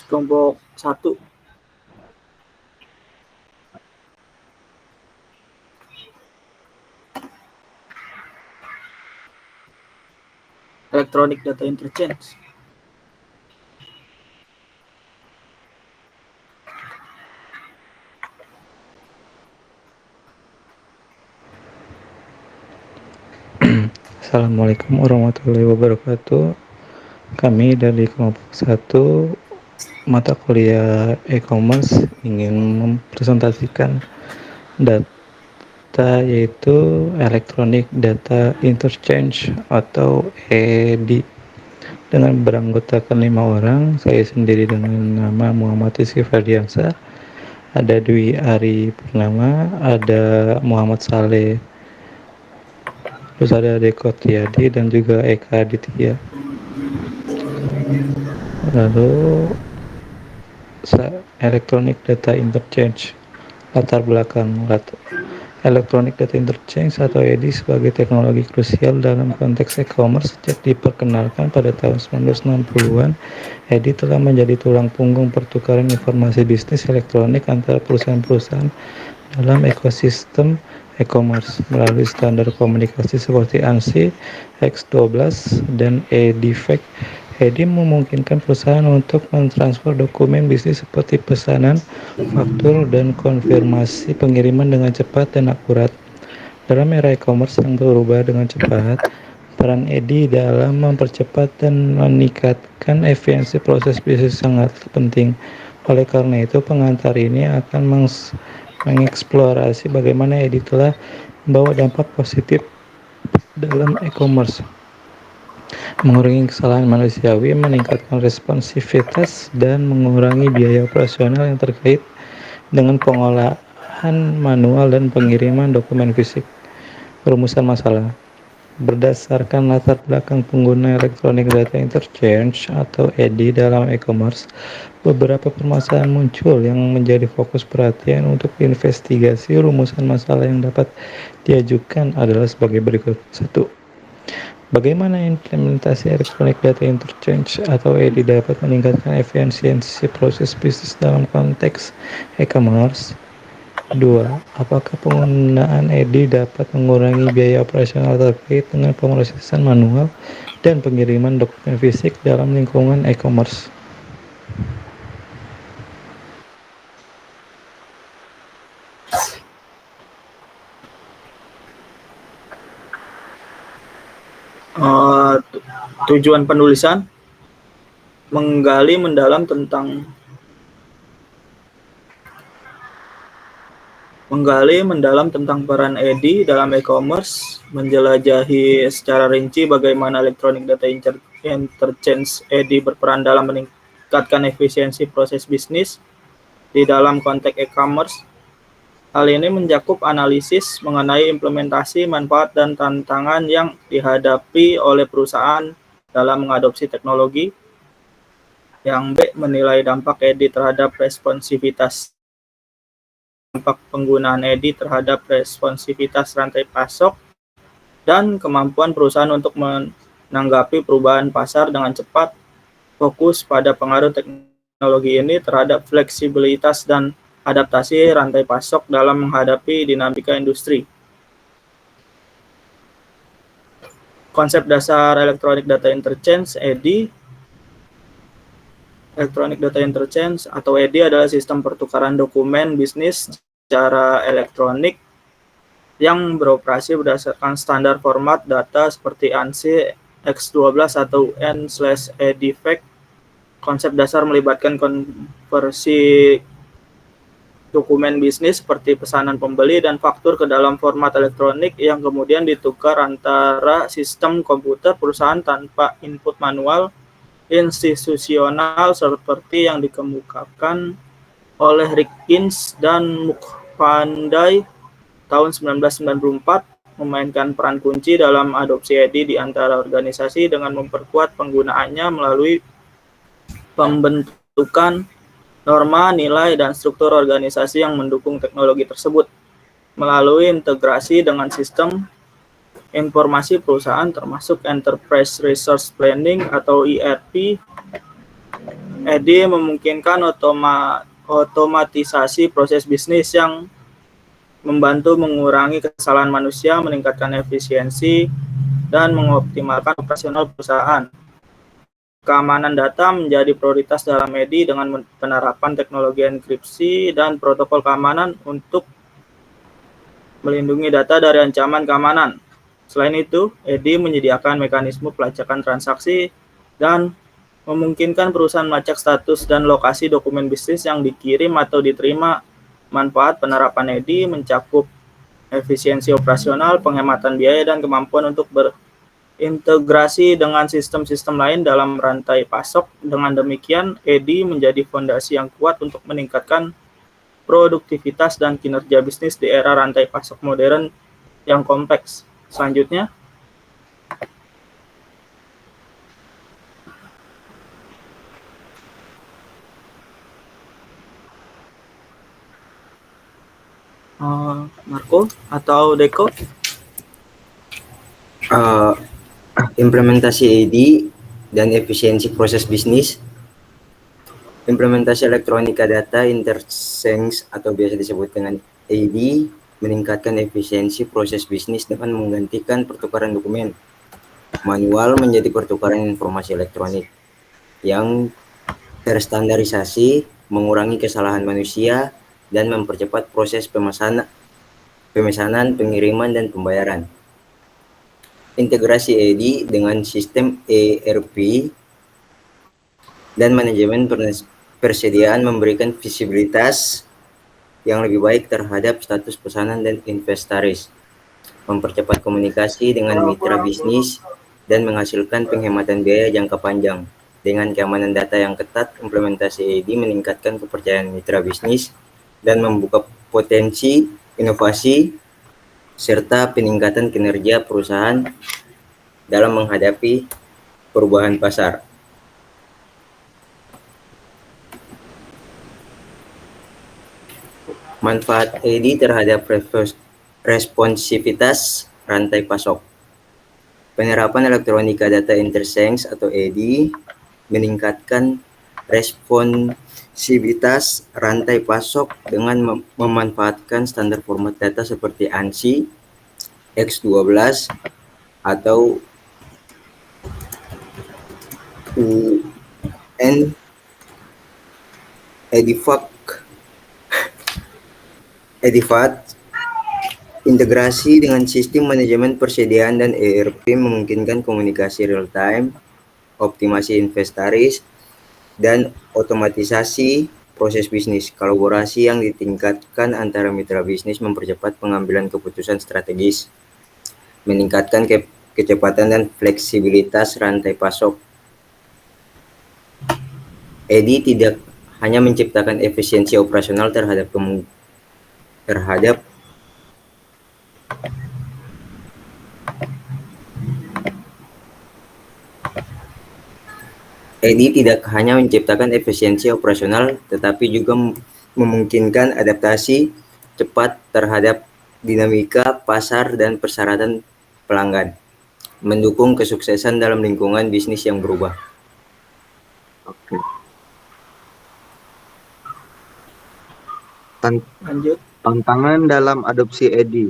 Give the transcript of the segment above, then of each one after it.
Kelompok 1. Electronic Data Interchange. Assalamualaikum warahmatullahi wabarakatuh. Kami dari kelompok 1 mata kuliah e-commerce ingin mempresentasikan data yaitu Electronic Data Interchange atau EDI. Dengan beranggotakan 5 orang, saya sendiri dengan nama Muhammad Rizky Ferdiansyah, ada Dwi Ari Purnama, ada Muhammad Saleh, terus ada Deko Tiadi dan juga Eka Aditya. Lalu Electronic Data Interchange, latar belakang Electronic Data Interchange atau EDI sebagai teknologi krusial dalam konteks e-commerce. Sejak diperkenalkan pada tahun 1960-an, EDI telah menjadi tulang punggung pertukaran informasi bisnis elektronik antara perusahaan-perusahaan dalam ekosistem e-commerce melalui standar komunikasi seperti ANSI, X12, dan EDIFACT. EDI memungkinkan perusahaan untuk mentransfer dokumen bisnis seperti pesanan, faktur, dan konfirmasi pengiriman dengan cepat dan akurat. Dalam era e-commerce yang berubah dengan cepat, peran EDI dalam mempercepat dan meningkatkan efisiensi proses bisnis sangat penting. Oleh karena itu, pengantar ini akan mengeksplorasi bagaimana EDI telah membawa dampak positif dalam e-commerce, mengurangi kesalahan manusiawi, meningkatkan responsivitas, dan mengurangi biaya operasional yang terkait dengan pengolahan manual dan pengiriman dokumen fisik. Rumusan masalah. Berdasarkan latar belakang pengguna Electronic Data Interchange atau EDI dalam e-commerce, beberapa permasalahan muncul yang menjadi fokus perhatian untuk investigasi. Rumusan masalah yang dapat diajukan adalah sebagai berikut. 1. Bagaimana implementasi Electronic Data Interchange atau EDI dapat meningkatkan efisiensi proses bisnis dalam konteks e-commerce? 2. Apakah penggunaan EDI dapat mengurangi biaya operasional terkait dengan pemrosesan manual dan pengiriman dokumen fisik dalam lingkungan e-commerce? Tujuan penulisan menggali mendalam tentang peran EDI dalam e-commerce, menjelajahi secara rinci bagaimana Electronic Data Interchange EDI berperan dalam meningkatkan efisiensi proses bisnis di dalam konteks e-commerce. Hal ini mencakup analisis mengenai implementasi, manfaat, dan tantangan yang dihadapi oleh perusahaan dalam mengadopsi teknologi. Yang B, menilai dampak EDI terhadap responsivitas. Dampak penggunaan EDI terhadap responsivitas rantai pasok dan kemampuan perusahaan untuk menanggapi perubahan pasar dengan cepat. Fokus pada pengaruh teknologi ini terhadap fleksibilitas dan adaptasi rantai pasok dalam menghadapi dinamika industri. Konsep dasar Electronic Data Interchange (EDI). Electronic Data Interchange atau EDI adalah sistem pertukaran dokumen bisnis secara elektronik yang beroperasi berdasarkan standar format data seperti ANSI, X12, atau N/EDIFACT. Konsep dasar melibatkan konversi dokumen bisnis seperti pesanan pembeli dan faktur ke dalam format elektronik yang kemudian ditukar antara sistem komputer perusahaan tanpa input manual institusional seperti yang dikemukakan oleh Rikins dan Mukhandai tahun 1994, memainkan peran kunci dalam adopsi EDI di antara organisasi dengan memperkuat penggunaannya melalui pembentukan norma, nilai, dan struktur organisasi yang mendukung teknologi tersebut. Melalui integrasi dengan sistem informasi perusahaan termasuk Enterprise Resource Planning atau ERP. EDI memungkinkan otomatisasi proses bisnis yang membantu mengurangi kesalahan manusia, meningkatkan efisiensi, dan mengoptimalkan operasional perusahaan. Keamanan data menjadi prioritas dalam EDI dengan penerapan teknologi enkripsi dan protokol keamanan untuk melindungi data dari ancaman keamanan. Selain itu, EDI menyediakan mekanisme pelacakan transaksi dan memungkinkan perusahaan melacak status dan lokasi dokumen bisnis yang dikirim atau diterima. Manfaat penerapan EDI mencakup efisiensi operasional, penghematan biaya, dan kemampuan untuk integrasi dengan sistem-sistem lain dalam rantai pasok. Dengan demikian, EDI menjadi fondasi yang kuat untuk meningkatkan produktivitas dan kinerja bisnis di era rantai pasok modern yang kompleks. Selanjutnya, Marco atau Deko? Implementasi ED dan efisiensi proses bisnis. Implementasi elektronika data interchange atau biasa disebut dengan ED meningkatkan efisiensi proses bisnis dengan menggantikan pertukaran dokumen manual menjadi pertukaran informasi elektronik yang terstandarisasi, mengurangi kesalahan manusia, dan mempercepat proses pemesanan, pengiriman, dan pembayaran. Integrasi EDI dengan sistem ERP dan manajemen persediaan memberikan visibilitas yang lebih baik terhadap status pesanan dan inventaris, mempercepat komunikasi dengan mitra bisnis, dan menghasilkan penghematan biaya jangka panjang. Dengan keamanan data yang ketat, implementasi EDI meningkatkan kepercayaan mitra bisnis dan membuka potensi inovasi serta peningkatan kinerja perusahaan dalam menghadapi perubahan pasar. Manfaat EDI terhadap responsivitas rantai pasok. Penerapan elektronika data interchange atau EDI meningkatkan responsivitas rantai pasok dengan memanfaatkan standar format data seperti ANSI, X12, atau UN, EDIFAT. Integrasi dengan sistem manajemen persediaan dan ERP memungkinkan komunikasi real-time, optimasi inventaris, dan otomatisasi proses bisnis. Kolaborasi yang ditingkatkan antara mitra bisnis mempercepat pengambilan keputusan strategis, meningkatkan kecepatan dan fleksibilitas rantai pasok. EDI tidak hanya menciptakan efisiensi operasional EDI tidak hanya menciptakan efisiensi operasional, tetapi juga memungkinkan adaptasi cepat terhadap dinamika pasar dan persyaratan pelanggan, mendukung kesuksesan dalam lingkungan bisnis yang berubah. Oke. Lanjut. Tantangan dalam adopsi EDI.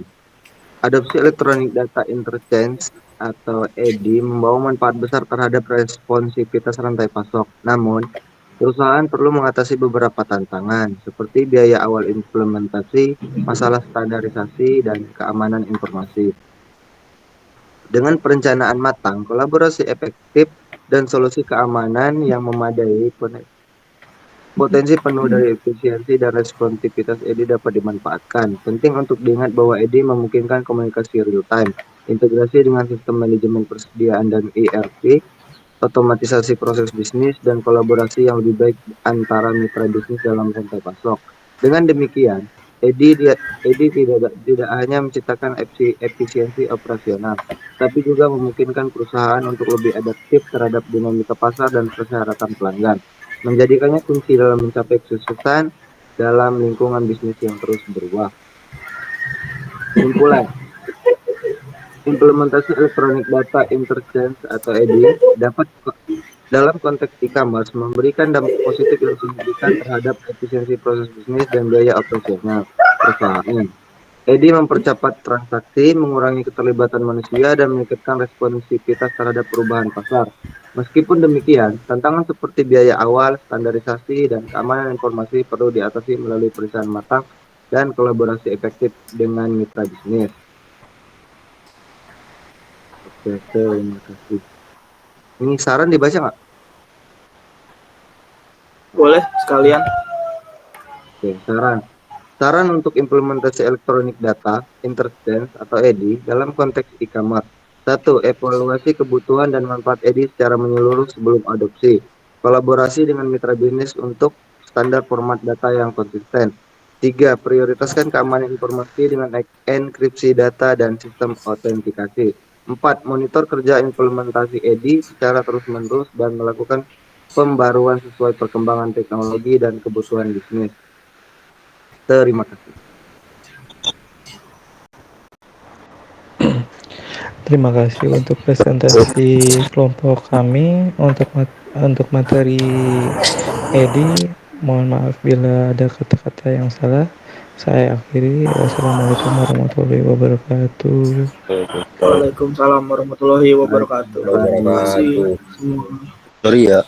Adopsi Electronic Data Interchange atau EDI membawa manfaat besar terhadap responsivitas rantai pasok. Namun, perusahaan perlu mengatasi beberapa tantangan seperti biaya awal implementasi, masalah standarisasi, dan keamanan informasi. Dengan perencanaan matang, kolaborasi efektif, dan solusi keamanan yang memadai, potensi penuh dari efisiensi dan responsivitas EDI dapat dimanfaatkan. Penting untuk diingat bahwa EDI memungkinkan komunikasi real-time, integrasi dengan sistem manajemen persediaan dan ERP, otomatisasi proses bisnis, dan kolaborasi yang lebih baik antara mitra bisnis dalam rantai pasok. Dengan demikian, EDI tidak hanya menciptakan efisiensi operasional, tapi juga memungkinkan perusahaan untuk lebih adaptif terhadap dinamika pasar dan persyaratan pelanggan, menjadikannya kunci dalam mencapai kesuksesan dalam lingkungan bisnis yang terus berubah. Kesimpulan, Implementasi elektronik data interchange atau EDI dapat dalam konteks e-commerce memberikan dampak positif yang signifikan terhadap efisiensi proses bisnis dan biaya operasional perusahaan. EDI mempercepat transaksi, mengurangi keterlibatan manusia, dan meningkatkan responsivitas terhadap perubahan pasar. Meskipun demikian, tantangan seperti biaya awal, standarisasi, dan keamanan informasi perlu diatasi melalui perencanaan matang dan kolaborasi efektif dengan mitra bisnis. Oke, terima kasih. Ini saran dibaca nggak? Boleh sekalian. Oke, saran. Saran untuk implementasi elektronik data, interchange atau EDI dalam konteks e-commerce. 1. Evaluasi kebutuhan dan manfaat EDI secara menyeluruh sebelum adopsi. Kolaborasi dengan mitra bisnis untuk standar format data yang konsisten. 3. Prioritaskan keamanan informasi dengan enkripsi data dan sistem autentikasi. 4. Monitor kerja implementasi EDI secara terus-menerus dan melakukan pembaruan sesuai perkembangan teknologi dan kebutuhan bisnis. Terima kasih. Terima kasih untuk presentasi kelompok kami untuk materi EDI. Mohon maaf bila ada kata-kata yang salah. Saya akhiri. Wassalamualaikum warahmatullahi wabarakatuh. Waalaikumsalam warahmatullahi wabarakatuh. Terima kasih semua. Sorry ya.